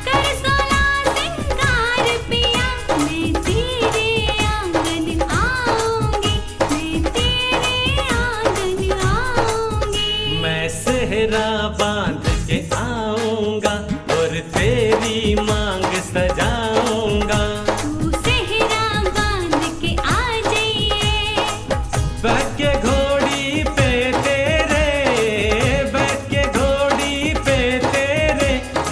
कर सोला सिंगार पिया, मैं तेरे आंगन आऊंगी, मैं तेरे आंगन आऊंगी। मैं सेहरा बांध के आऊंगा और तेरी मांग सजाऊंगा। तू सेहरा बांध के आ जाइए, बैठ के घोड़ी पे तेरे, बैठ के घोड़ी पे तेरे,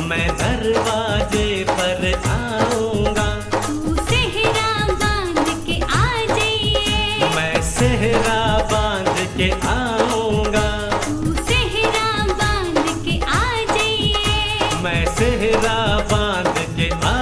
मैं दरवाजे पर आऊंगा, तू सेहरा बांध के आ जाइए, मैं सेहरा बांध के आऊंगा, तू सेहरा बांध के आ जाइए। मैं सेहरा बांध के आऊंगा।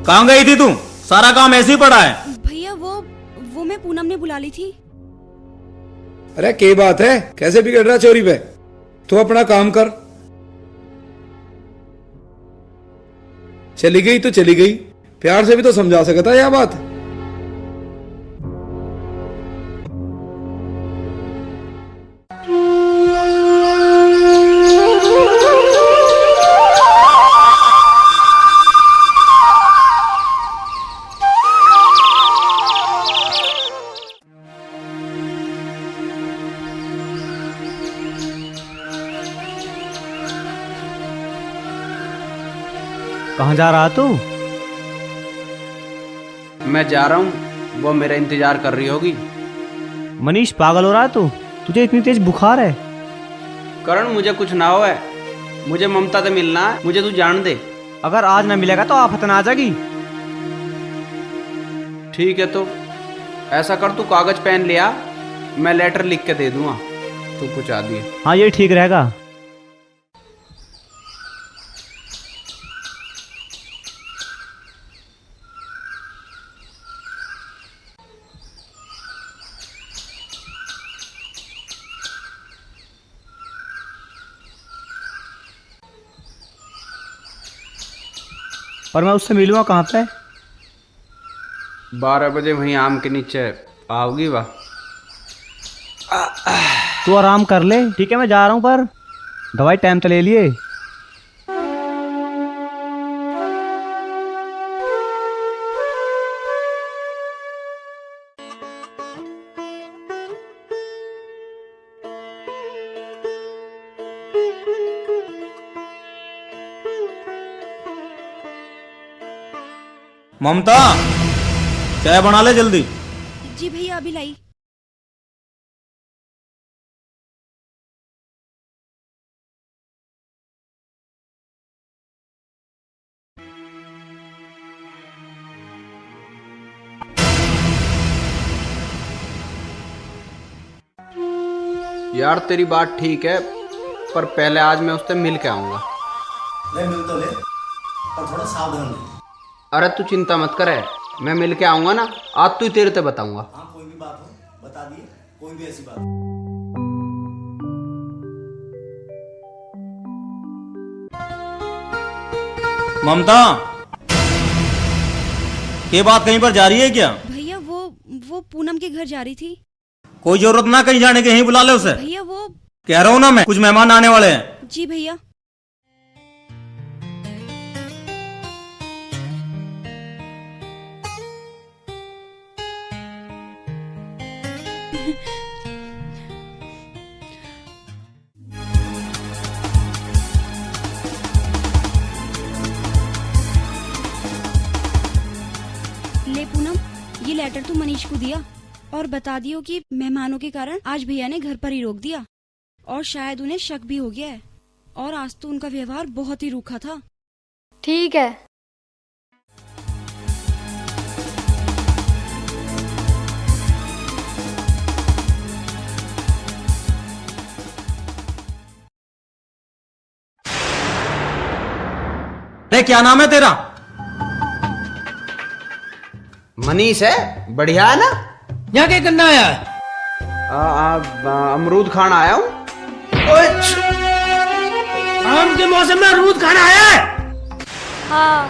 कहाँ गई थी तू? सारा काम ऐसे ही पड़ा है। भैया वो मैं पूनम ने बुला ली थी। अरे क्या बात है, कैसे बिगड़ रहा चोरी पे? तू अपना काम कर। चली गई तो चली गई, प्यार से भी तो समझा सकता है यह बात। कहाँ जा रहा तू? मैं जा रहा हूँ, वो मेरा इंतजार कर रही होगी। मनीष पागल हो रहा है तू? तुझे इतनी तेज बुखार है? करण मुझे कुछ ना हो है, मुझे ममता से मिलना है, मुझे तू जान दे। अगर आज ना मिलेगा तो आफत ना आ जाएगी। ठीक है तो ऐसा कर, तू कागज पेन ले आ, मैं लेटर लिख के दे दूंगा, तू पहुंचा दिए। हाँ ये ठीक रहेगा। और मैं उससे मिलूंगा कहाँ पे? 12 बजे वहीं आम के नीचे आओगी वाह। तू आराम कर ले, ठीक है? मैं जा रहा हूँ, पर दवाई टाइम तो ले लिए। ममता, चाय बना ले जल्दी। जी भैया, अभी लाई। यार तेरी बात ठीक है, पर पहले आज मैं उससे मिल के आऊंगा। ले मिल तो ले, पर थोड़ा सावधान रहे। अरे तू चिंता मत करे, मैं मिल के आऊंगा ना, आज तू तेरे से बताऊंगा। हाँ, कोई भी बात हो बता दिए, कोई भी ऐसी बात। ममता, ये बात कहीं पर जा रही है क्या? भैया वो पूनम के घर जा रही थी। कोई जरूरत ना कहीं जाने के, यहीं बुला ले उसे। भैया वो कह रहा हूँ ना मैं, कुछ मेहमान आने वाले हैं। जी भैया। ले पूनम, ये लेटर तू मनीष को दिया और बता दियो कि मेहमानों के कारण आज भैया ने घर पर ही रोक दिया और शायद उन्हें शक भी हो गया है, और आज तो उनका व्यवहार बहुत ही रूखा था। ठीक है। अरे क्या नाम है तेरा? मनीष है, बढ़िया है ना? यहाँ क्या करना आया है? अमरूद खाना आया हूँ। आम के मौसम में अमरूद खाना आया है? हाँ।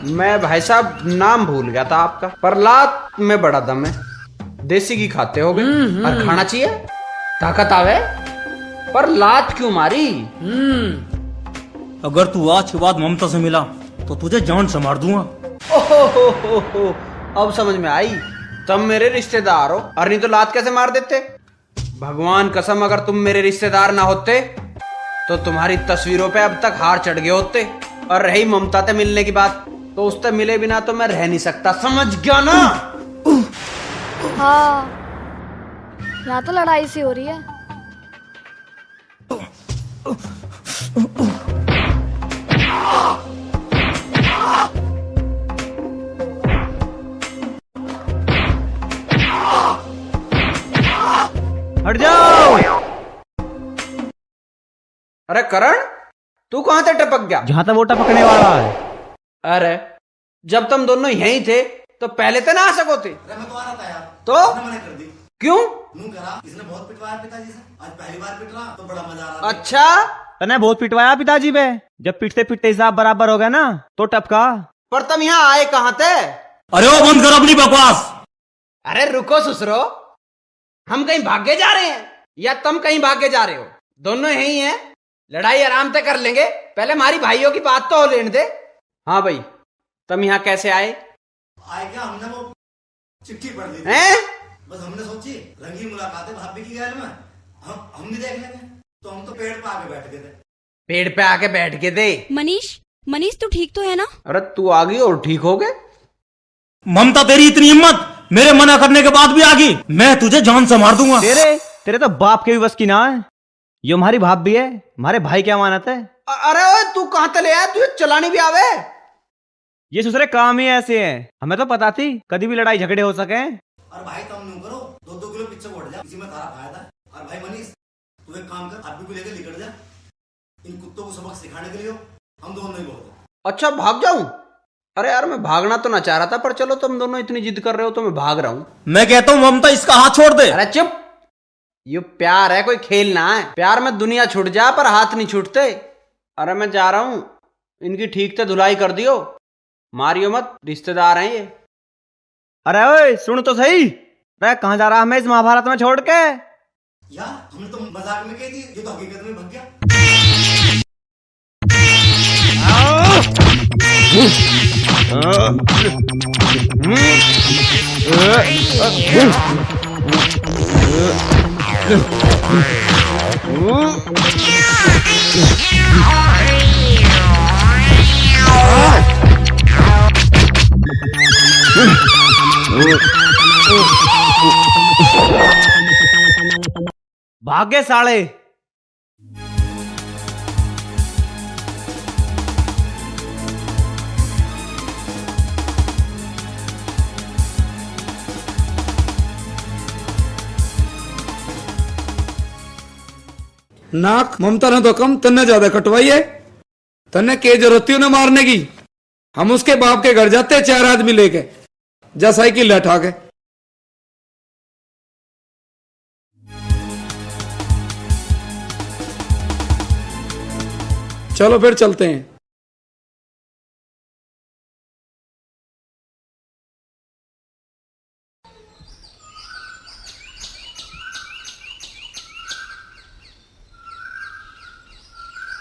मैं भाई साहब नाम भूल गया था आपका, पर लात में बड़ा दम है। देसी घी खाते होगे और खाना चाहिए, ताकत आवे। पर लात क्यों मारी? अगर तू आज के बाद ममता से मिला तो तुझे जान से मार दूंगा। ओहो, अब समझ में आई, तुम मेरे रिश्तेदार हो, और नहीं तो लात कैसे मार देते? भगवान कसम, अगर तुम मेरे रिश्तेदार ना होते तो तुम्हारी तस्वीरों पे अब तक हार चढ़ गए होते। और रही ममता से मिलने की बात, तो उससे मिले बिना तो मैं रह नहीं सकता, समझ गया ना? हाँ, यहाँ तो लड़ाई सी हो रही है। हट जाओ। अरे करण, तू कहां से टपक गया? जहां तक वो टपकने वाला है। अरे जब तुम दोनों यहीं थे तो पहले तो ना आ सको थे। अरे मैं तो आ रहा था यार, तो इसने मना कर दी। क्यों? नू करा, इसने बहुत पिटवाया पिताजी से, आज पहली बार पिट रहा तो बड़ा मजा आ रहा। अच्छा, तने बहुत पिटवाया पिताजी पे। जब पिटते पिटते हिसाब बराबर हो गया ना तो टपका। पर तुम यहाँ आए कहां थे? अरे वो बंद कर अपनी बकवास। अरे रुको ससुरो, हम कहीं भागे जा रहे हैं या तुम कहीं भागे जा रहे हो? दोनों यही हैं, लड़ाई आराम से कर लेंगे, पहले हमारी भाइयों की बात तो हो लेने दे। हाँ भाई, तुम यहाँ कैसे आए? आए क्या, हमने वो चिट्ठी पढ़ ली हैं? बस हमने सोची रंगीन मुलाकात है भाभी की गैल में, हम भी देख लेंगे। तो हम तो पेड़ पे आके बैठ गए थे। पेड़ पे आके बैठ के थे? मनीष तू ठीक तो है ना? अरे तू आ गई और ठीक हो गए? ममता, तेरी इतनी हिम्मत, मेरे मना करने के बाद भी आ गई। मैं तुझे जान से मार दूंगा। तेरे तो बाप के भी बस की ना है। ये हमारी भाप भी है, हमारे भाई क्या मानत है। अरे ओए, तू कहां से ले आया? तुझे चलानी भी आवे? ये ससुरे काम ही ऐसे हैं, हमें तो पता थी कभी भी लड़ाई झगड़े हो सके। और भाई तुम यूं करो, 2-2 किलो पीछे बढ़ जा, इसी में तारा फायदा है। और भाई मनीष, तू एक काम कर, अभी को लेकर निकल जा, इन कुत्तों को सबक सिखाने के लिए हो, हम दोनों ही बहुत। अच्छा, भाग जाऊं? अरे यार, मैं भागना तो ना चाह रहा था, पर चलो तुम दोनों इतनी जिद कर रहे हो तो मैं भाग रहा हूँ। मैं कहता हूँ ममता, इसका हाथ छोड़ दे। अरे चुप, ये प्यार है, कोई खेल ना है। प्यार में दुनिया छूट जा पर हाथ नहीं छूटते। अरे मैं जा रहा हूँ, इनकी ठीक से धुलाई कर दियो, मारियो मत, रिश्तेदार हैं ये। अरे ओए सुन तो सही, अरे कहाँ जा रहा है मैं इस महाभारत में छोड़ के? या हमने तो मजाक में कह दी, ये तो हकीकत में भग गया। भाग्य साले। नाक ममता ने तो कम तन्ने ज्यादा कटवाई है। तन्ने के जरूरत थी उन्हें मारने की। हम उसके बाप के घर जाते 4 आदमी लेके, जा साइकिल लठा के। चलो फिर चलते हैं।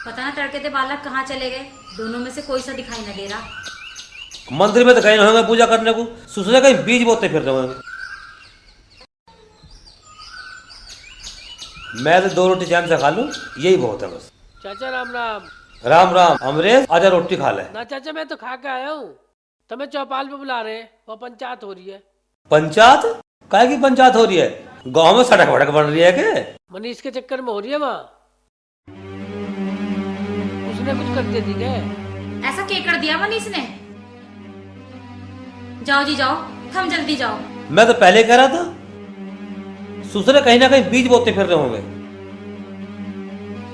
पता ना तड़के थे बालक कहाँ चले गए, दोनों में से कोई सा दिखाई न दे रहा। मंदिर में तो कहीं ना होंगे पूजा करने को, सुसरे कहीं बीज बोते फिर रहे होंगे। मैं तो 2 रोटी चैन से खा लूं, यही बहुत है बस। चाचा राम राम। राम राम। अमरेश आजा रोटी खा ले। ना चाचा मैं तो खा के आया हूँ, तुम्हें चौपाल पे बुला रहे हैं, वो पंचायत हो रही है। पंचायत? काहे की पंचायत हो रही है? गांव में सड़क वड़क बन रही है के? मनीष के चक्कर में हो रही है वहाँ। उसने कुछ कर दिया क्या? ऐसा क्या कर दिया मनीष ने? जाओ जी जाओ, हम जल्दी जाओ। मैं तो पहले कह रहा था, सुसरे कहीं ना कहीं बीज बोते फिर रहे होंगे।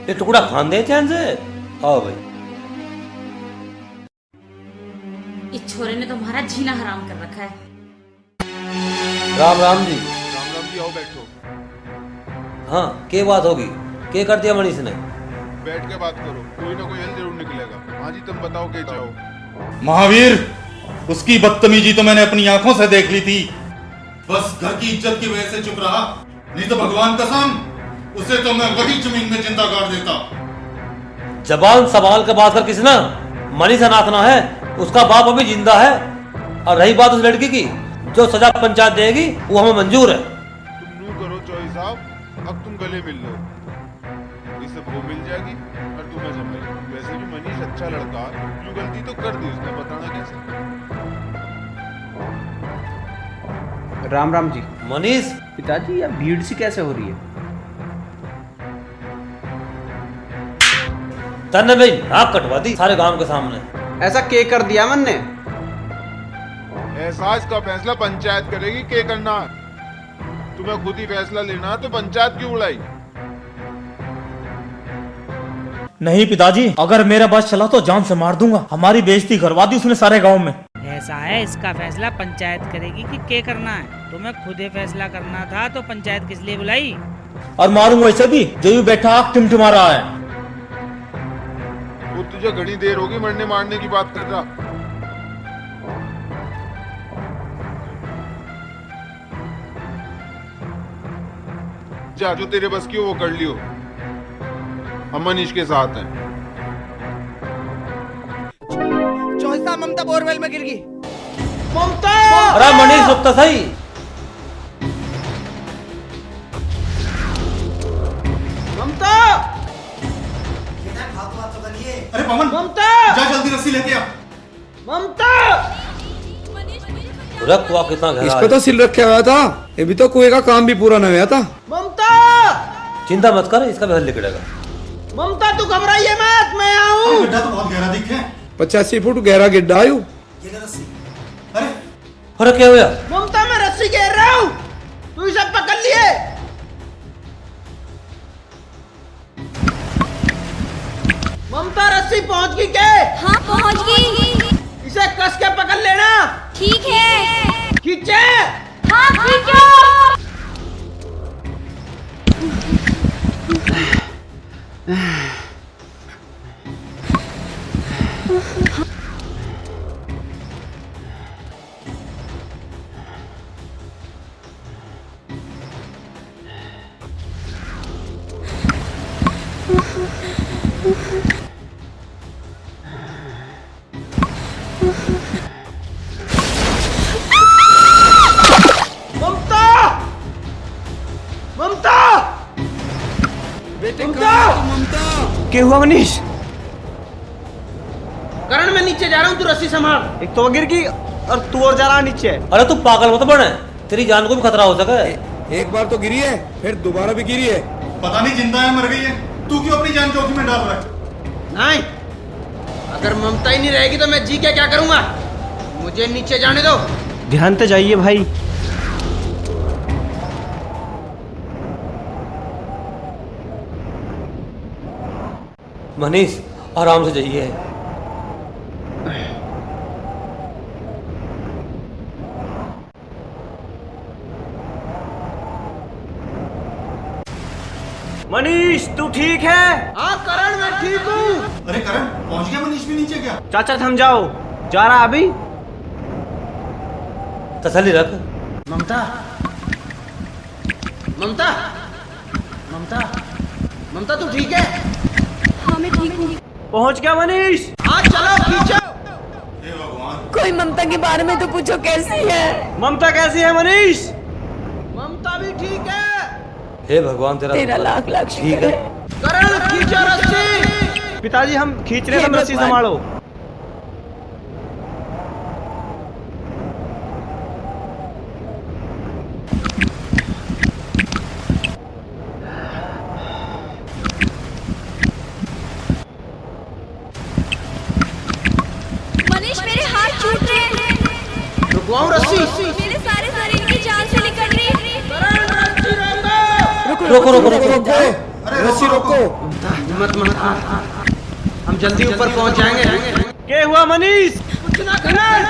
ये टुकड़ा खान दे चैन से। आओ भाई। इस छोरे ने तो हमारा जीना हराम कर रखा है। राम राम जी। राम राम जी, आओ बैठो। हाँ, क्या बात होगी? क्या कर दिया मनीष ने? बैठ के बात करो, कोई ना कोई हल जरूर निकलेगा। हाँ जी, तुम बताओ क्या चाहो। महावीर, उसकी बदतमीजी तो मैंने अपनी आंखों से देख ली थी। बस घर की इज्जत की वजह से चुप रहा, नहीं तो भगवान कसम उसे तो मैं वही जमीन में जिंदा गाड़ देता। जबान संभाल कर बात कर। किसी ना मनीष अनाथना है, उसका बाप अभी जिंदा है। और रही बात उस लड़की की, जो सजा पंचायत देगी वो हमें मंजूर है। तुम नू करो चौई साहब, अब तुम गले मिल लो, इसे वो मिल जाएगी और तुम्हें जमेगी। वैसे भी मनीष अच्छा लड़का, जो गलती तो कर दी उसने, बताना कैसे। राम राम जी। मनीष। पिताजी, यह भीड़ सी कैसे हो रही है? तन्ने भाई नाक कटवा दी सारे गांव के सामने। ऐसा क्या कर दिया मन ने? एहसास का फैसला पंचायत करेगी, क्या करना। तुम्हें खुद ही फैसला लेना तो पंचायत क्यों बुलाई? नहीं पिताजी, अगर मेरा बस चला तो जान से मार दूंगा। हमारी बेइज्जती करवा दी उसने सारे गांव में। ऐसा है, इसका फैसला पंचायत करेगी कि क्या करना है। तुम्हें खुद ही फैसला करना था तो पंचायत किस लिए बुलाई? और मारूंगा वैसे भी, जो भी बैठा आग टिमटिमा रहा है। वो तुझे घड़ी देर होगी मरने मारने की बात कर रहा। जा, जो तेरे बस की हो वो कर लियो, हम मनीष के साथ हैं। चौसा ममता बोरवेल में गिर गई। ममता! अरे मनीष रुक तो सही। ममता! अरे पवन, ममता! जा जल्दी रस्सी लेके आ। ममता! रख हुआ कितना गहरा इस है। पे तो सिल रखा हुआ था, ये भी तो कुएं का काम भी पूरा न हुआ था। ममता! चिंता मत कर, इसका भी हल निकलेगा। ममता तू घबराइए मत, मैं आऊं। गड्ढा तो बहुत गहरा दिखे। 85 फुट गहरा गिड्ढा आयु। अरे क्या हुआ? ममता मैं रस्सी घेर रहा हूँ, तू इसे पकड़ लिए। ममता रस्सी पहुंच गई क्या? हाँ पहुंच गई। इसे कस के पकड़ लेना। ठीक है। खींचे। हाँ खींचो। ममता, ममता, बेटे ममता, ममता। क्या हुआ मनीष? करण मैं नीचे जा रहा हूँ, तू रस्सी संभाल। एक तो गिर गई और तू और जा रहा नीचे। अरे तू पागल मत बने, तेरी जान को भी खतरा हो सके। एक बार तो गिरी है, फिर दोबारा भी गिरी है। पता नहीं जिंदा है मर गई है, तू क्यों अपनी जान जोखिम में डाल रहा है? नहीं, अगर ममता ही नहीं रहेगी तो मैं जी के क्या करूंगा? मुझे नीचे जाने दो। ध्यान से जाइए भाई। मनीष आराम से जाइए। मनीष तू ठीक है? हाँ करण मैं ठीक हूँ। अरे करण पहुंच गया मनीष भी नीचे क्या? चाचा थम जाओ, जा रहा अभी। तसल्ली रख। ममता, ममता, ममता, ममता तू ठीक है? हाँ मैं ठीक हूँ। पहुंच गया मनीष। हाँ चलो खींचो। कोई ममता के बारे में तो पूछो, कैसी है? ममता कैसी है मनीष? ममता भी ठीक है। हे भगवान तेरा लाख लाख ठीक है। करण खींचो रस्सी। पिताजी हम खींच रहे हैं, तुम रस्सी संभालो। मनीष मेरे हाथ छूट रहे हैं। रुकवाऊं रस्सी? मेरे सारे शरीर की जान से निकल रही है। रोको रोको रोको रोको, रस्सी रोको। हिम्मत मत हार, हम जल्दी ऊपर पहुंच जाएंगे। क्या हुआ मनीष? कुछ ना करण,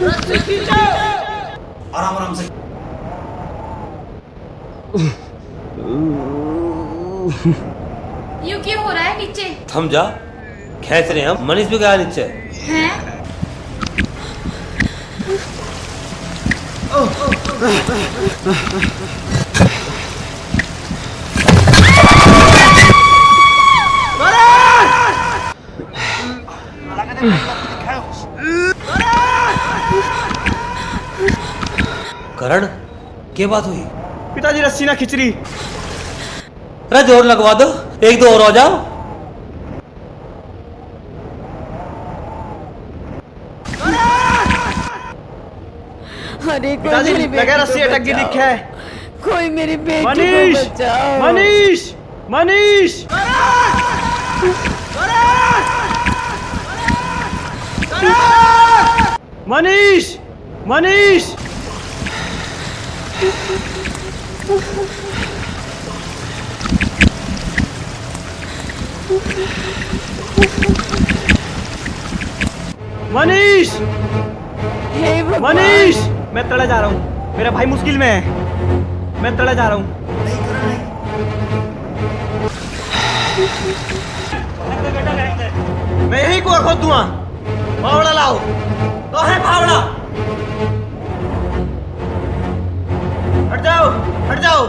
रस्सी खींचो। आराम आराम से। यूं क्यों हो रहा है नीचे? थम जा, खेच रहे हैं हम। मनीष भी गया नीचे। हैं? करण क्या बात हुई? पिताजी रस्सी ना खिंच रही। अरे जोर लगवा दो, एक दो और हो जाओ। अरे कोई पिताजी मेरी लगा बेटी रस्सी को अटक गई बचाओ। दिखे। कोई मेरी बेटी को मनीष, बचाओ। मनीष, मनीष, मनीष, मनीष। मनीष, हे भगवान। मनीष, मैं तड़े जा रहा हूँ। मेरा भाई मुश्किल में है, मैं तड़े जा रहा हूँ। मैं यही को खोद दूंगा। फावड़ा लाओ। तो है फावड़ा। हट जाओ, हट जाओ।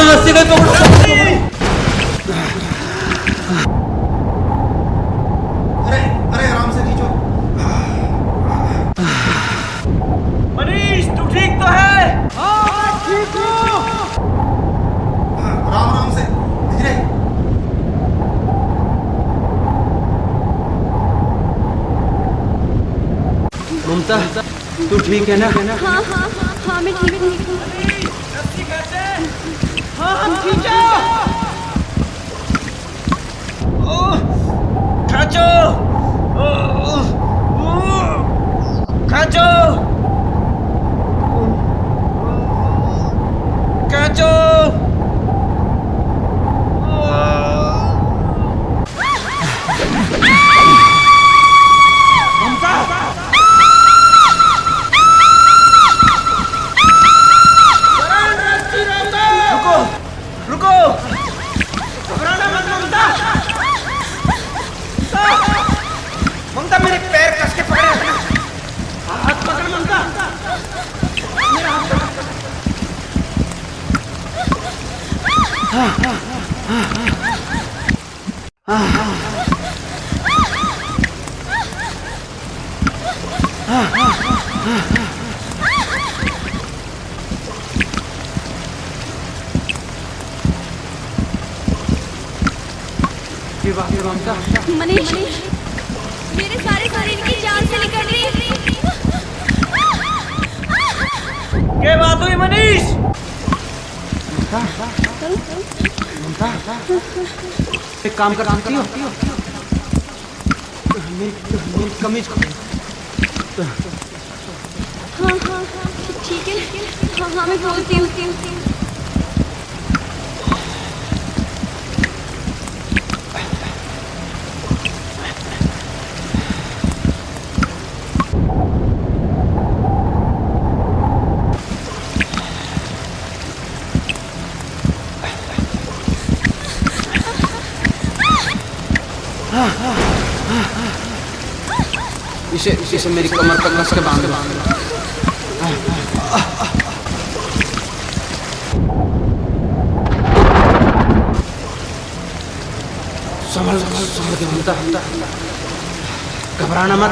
रस्सी का पकड़ो। अरे अरे आराम से खींचो। मनीष तू ठीक तो है? हाँ ठीक हूँ। आराम आराम से धीरे। ममता तू ठीक है ना? हाँ हाँ हाँ मैं ठीक हूँ। रस्सी कैसे? हम खींचो। खींचो खींचो खींचो। रुको रुको, घबराना मत ममता। ममता मेरे पैर कस के पकड़े रखना, हाथ पकड़ ममता, मेरा हाथ पकड़। मनीष, मेरे सारे शरीर की जान से निकल रही है। क्या बात हुई मनीष? एक काम कर सकती हो, मेरी कमीज को। हाँ हाँ ठीक है, हाँ हाँ मैं बोलती हूँ। इसे मेरी कमर पर कस के बांध दो। संभल के ममता, घबराना मत।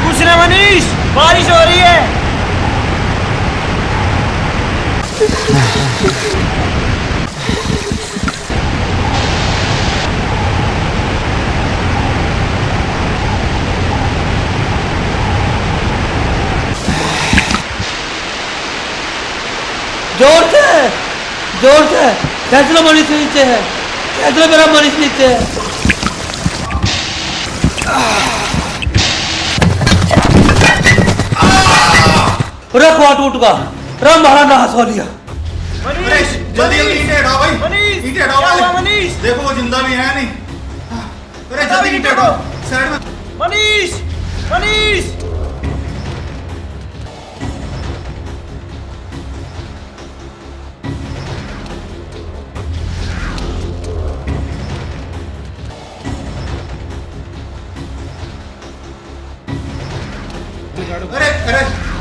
कुछ ना मनीष, बारिश हो रही है। जोर से खेच लो मनीष नीचे है, खेच लो मेरा मनीष नीचे है। रखवा टूट का राम महाराज ने हंसवा लिया। मनीष जल्दी ईंटें हटाओ भाई, ईंटें हटाओ भाई। देखो वो जिंदा भी है नहीं। अरे जल्दी ईंटें हटाओ साइड में। मनीष मनीष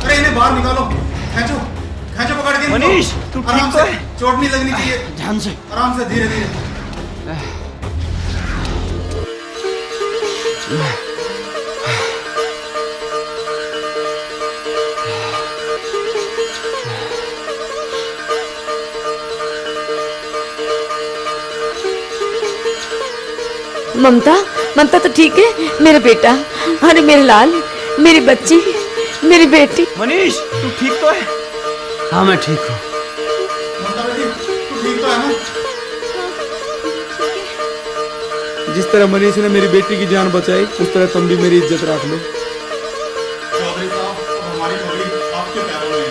अरे इन्हें बाहर निकालो, खींचो पकड़ के। मनीष तू ठीक तो है? चोट नहीं लगनी चाहिए, ध्यान से, आराम से, धीरे धीरे। ममता तो ठीक है मेरा बेटा। अरे मेरे लाल, मेरी बच्ची, मेरी बेटी। मनीष तू ठीक तो है? हाँ मैं ठीक हूँ। तू ठीक तो है ना? जिस तरह मनीष ने मेरी बेटी की जान बचाई, उस तरह तुम भी मेरी इज्जत रख लो। चौधरी साहब, हमारी पगड़ी आपके पैरों में है।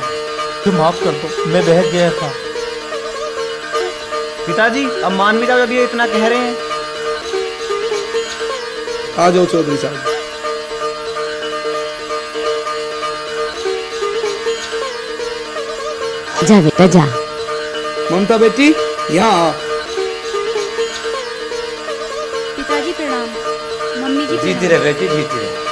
तो माफ कर दो, मैं बहक गया था। पिताजी अब मान भी जाओ, जब ये इतना कह रहे हैं। आ जाओ चौधरी साहब। जा बेटा जा। ममता बेटी यहाँ आ। पिताजी प्रणाम। मम्मी जी जीती रहे बेटी, जीती रहे।